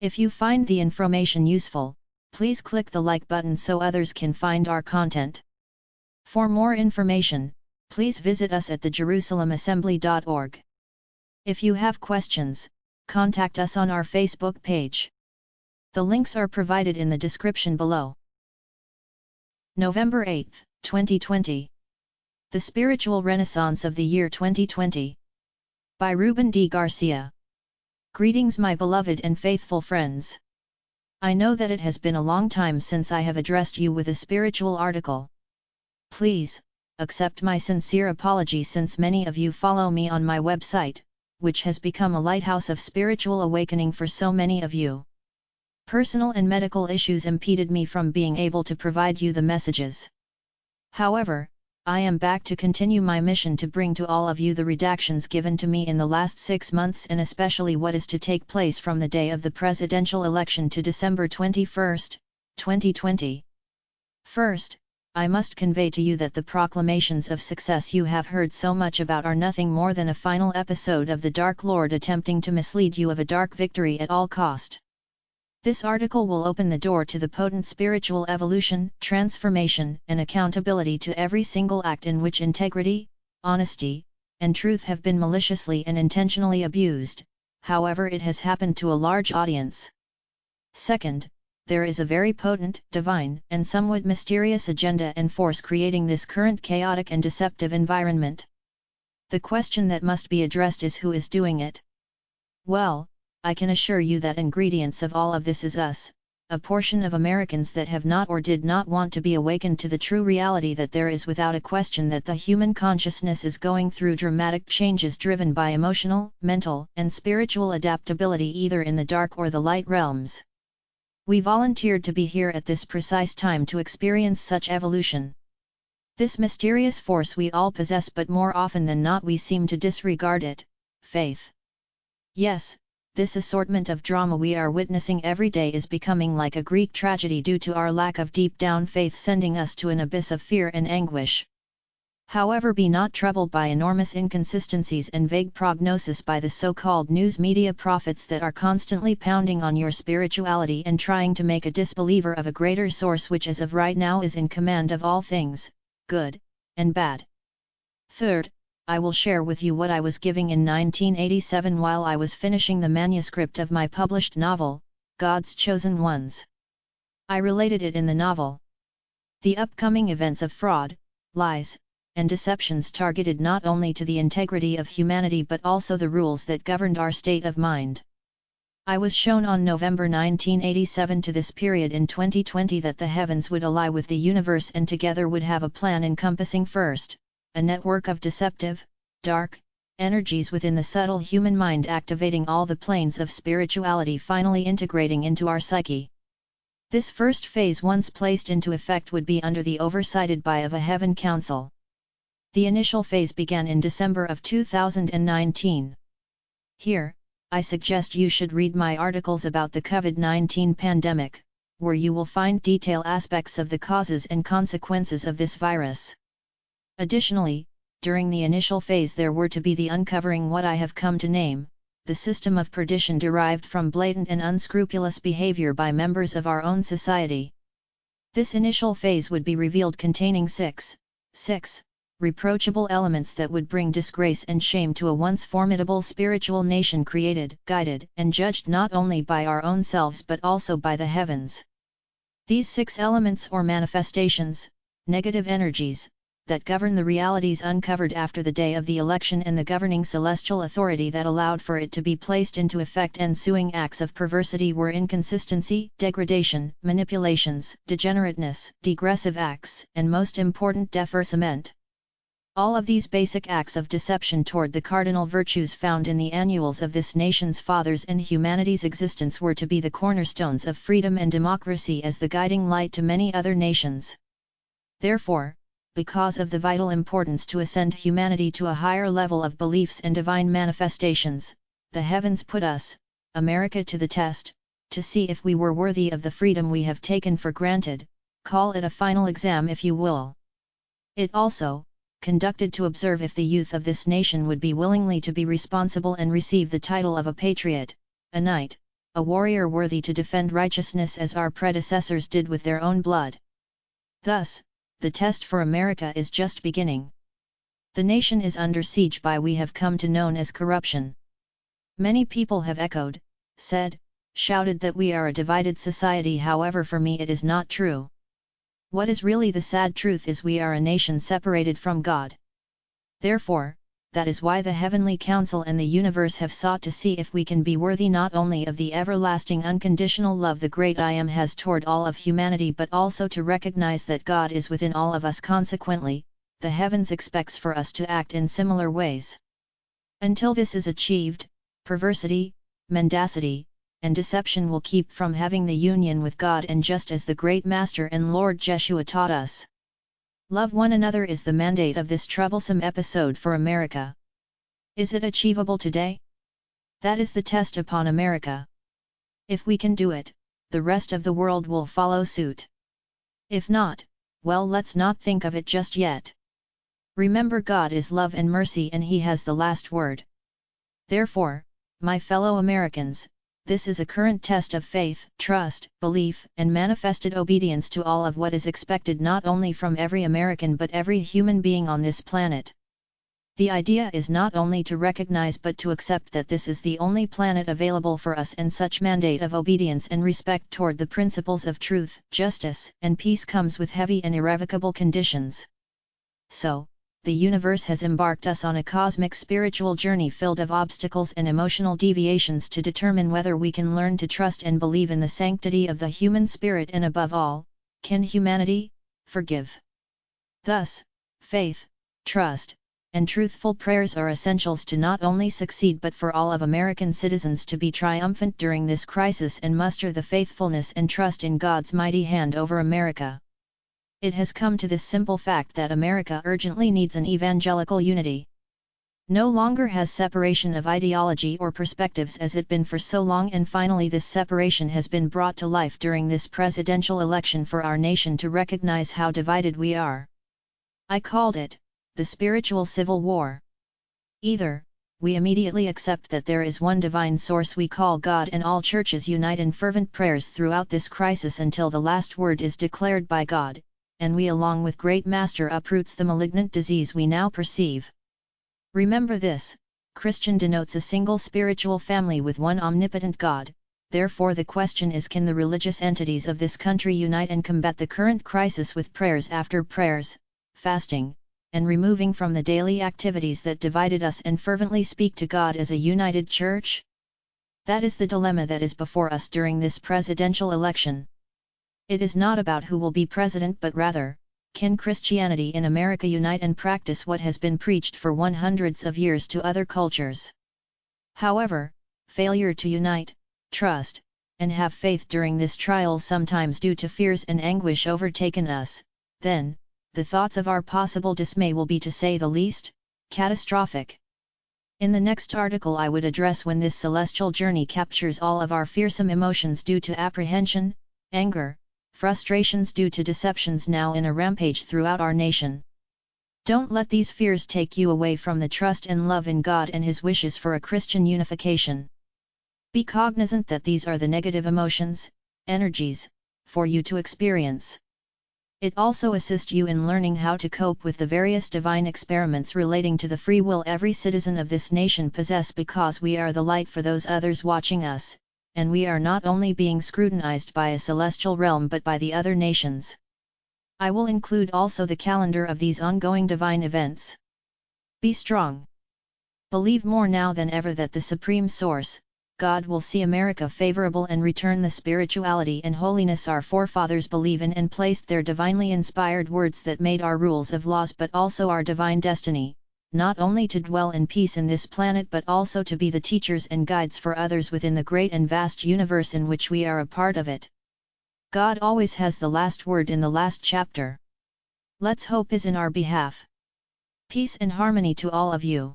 If you find the information useful, please click the like button so others can find our content. For more information, please visit us at thejerusalemassembly.org. If you have questions, contact us on our Facebook page. The links are provided in the description below. November 8, 2020. The Spiritual Renaissance of the Year 2020. By Ruben D. Garcia. Greetings, my beloved and faithful friends. I know that it has been a long time since I have addressed you with a spiritual article. Please, accept my sincere apology, since many of you follow me on my website, which has become a lighthouse of spiritual awakening for so many of you. Personal and medical issues impeded me from being able to provide you the messages. However, I am back to continue my mission to bring to all of you the redactions given to me in the last 6 months, and especially what is to take place from the day of the presidential election to December 21, 2020. First, I must convey to you that the proclamations of success you have heard so much about are nothing more than a final episode of the Dark Lord attempting to mislead you of a dark victory at all cost. This article will open the door to the potent spiritual evolution, transformation, and accountability to every single act in which integrity, honesty, and truth have been maliciously and intentionally abused, however it has happened to a large audience. Second, there is a very potent, divine, and somewhat mysterious agenda and force creating this current chaotic and deceptive environment. The question that must be addressed is, who is doing it? Well, I can assure you that ingredients of all of this is us, a portion of Americans that have not or did not want to be awakened to the true reality that there is without a question that the human consciousness is going through dramatic changes driven by emotional, mental, and spiritual adaptability either in the dark or the light realms. We volunteered to be here at this precise time to experience such evolution. This mysterious force we all possess, but more often than not we seem to disregard it: faith. Yes, this assortment of drama we are witnessing every day is becoming like a Greek tragedy due to our lack of deep down faith, sending us to an abyss of fear and anguish. However, be not troubled by enormous inconsistencies and vague prognosis by the so-called news media prophets that are constantly pounding on your spirituality and trying to make a disbeliever of a greater source which as of right now is in command of all things, good and bad. Third, I will share with you what I was giving in 1987 while I was finishing the manuscript of my published novel, God's Chosen Ones. I related it in the novel. The upcoming events of fraud, lies, and deceptions targeted not only to the integrity of humanity but also the rules that governed our state of mind. I was shown on November 1987 to this period in 2020 that the heavens would ally with the universe and together would have a plan encompassing first, a network of deceptive, dark, energies within the subtle human mind, activating all the planes of spirituality, finally integrating into our psyche. This first phase, once placed into effect, would be under the oversighted eye of a heaven council. The initial phase began in December of 2019. Here, I suggest you should read my articles about the COVID-19 pandemic, where you will find detailed aspects of the causes and consequences of this virus. Additionally, during the initial phase there were to be the uncovering what I have come to name, the system of perdition derived from blatant and unscrupulous behavior by members of our own society. This initial phase would be revealed containing six reproachable elements that would bring disgrace and shame to a once formidable spiritual nation created, guided, and judged not only by our own selves but also by the heavens. These 6 elements or manifestations, negative energies, that govern the realities uncovered after the day of the election and the governing celestial authority that allowed for it to be placed into effect, ensuing acts of perversity were inconsistency, degradation, manipulations, degenerateness, degressive acts, and most important, defercement. All of these basic acts of deception toward the cardinal virtues found in the annuals of this nation's fathers and humanity's existence were to be the cornerstones of freedom and democracy as the guiding light to many other nations. Therefore, because of the vital importance to ascend humanity to a higher level of beliefs and divine manifestations, the heavens put us, America, to the test, to see if we were worthy of the freedom we have taken for granted, call it a final exam if you will. It also, conducted to observe if the youth of this nation would be willingly to be responsible and receive the title of a patriot, a knight, a warrior worthy to defend righteousness as our predecessors did with their own blood. Thus, the test for America is just beginning. The nation is under siege by we have come to known as corruption. Many people have echoed, said, shouted that we are a divided society. However, for me it is not true. What is really the sad truth is we are a nation separated from God. Therefore, that is why the Heavenly Council and the universe have sought to see if we can be worthy not only of the everlasting unconditional love the great I Am has toward all of humanity, but also to recognize that God is within all of us. Consequently, the heavens expects for us to act in similar ways. Until this is achieved, perversity, mendacity, and deception will keep from having the union with God, and just as the great Master and Lord Jeshua taught us, love one another is the mandate of this troublesome episode for America. Is it achievable today? That is the test upon America. If we can do it, the rest of the world will follow suit. If not, well, let's not think of it just yet. Remember, God is love and mercy, and He has the last word. Therefore, my fellow Americans, this is a current test of faith, trust, belief, and manifested obedience to all of what is expected not only from every American but every human being on this planet. The idea is not only to recognize but to accept that this is the only planet available for us, and such mandate of obedience and respect toward the principles of truth, justice, and peace comes with heavy and irrevocable conditions. So, the universe has embarked us on a cosmic spiritual journey filled of obstacles and emotional deviations to determine whether we can learn to trust and believe in the sanctity of the human spirit, and above all, can humanity forgive. Thus, faith, trust, and truthful prayers are essentials to not only succeed but for all of American citizens to be triumphant during this crisis and muster the faithfulness and trust in God's mighty hand over America. It has come to this simple fact that America urgently needs an evangelical unity. No longer has separation of ideology or perspectives as it been for so long, and finally this separation has been brought to life during this presidential election for our nation to recognize how divided we are. I called it the spiritual civil war. Either, we immediately accept that there is one divine source we call God, and all churches unite in fervent prayers throughout this crisis until the last word is declared by God, and we along with great Master uproots the malignant disease we now perceive. Remember this, Christian denotes a single spiritual family with one omnipotent God. Therefore the question is, can the religious entities of this country unite and combat the current crisis with prayers after prayers, fasting, and removing from the daily activities that divided us, and fervently speak to God as a united church? That is the dilemma that is before us during this presidential election. It is not about who will be president, but rather, can Christianity in America unite and practice what has been preached for hundreds of years to other cultures? However, failure to unite, trust, and have faith during this trial, sometimes due to fears and anguish overtaken us, then, the thoughts of our possible dismay will be, to say the least, catastrophic. In the next article I would address when this celestial journey captures all of our fearsome emotions due to apprehension, anger, frustrations due to deceptions now in a rampage throughout our nation. Don't let these fears take you away from the trust and love in God and His wishes for a Christian unification. Be cognizant that these are the negative emotions, energies, for you to experience. It also assists you in learning how to cope with the various divine experiments relating to the free will every citizen of this nation possess, because we are the light for those others watching us, and we are not only being scrutinized by a celestial realm but by the other nations. I will include also the calendar of these ongoing divine events. Be strong. Believe more now than ever that the Supreme Source, God, will see America favorable and return the spirituality and holiness our forefathers believe in and placed their divinely inspired words that made our rules of laws but also our divine destiny, not only to dwell in peace in this planet but also to be the teachers and guides for others within the great and vast universe in which we are a part of it. God always has the last word in the last chapter. Let's hope is in our behalf. Peace and harmony to all of you.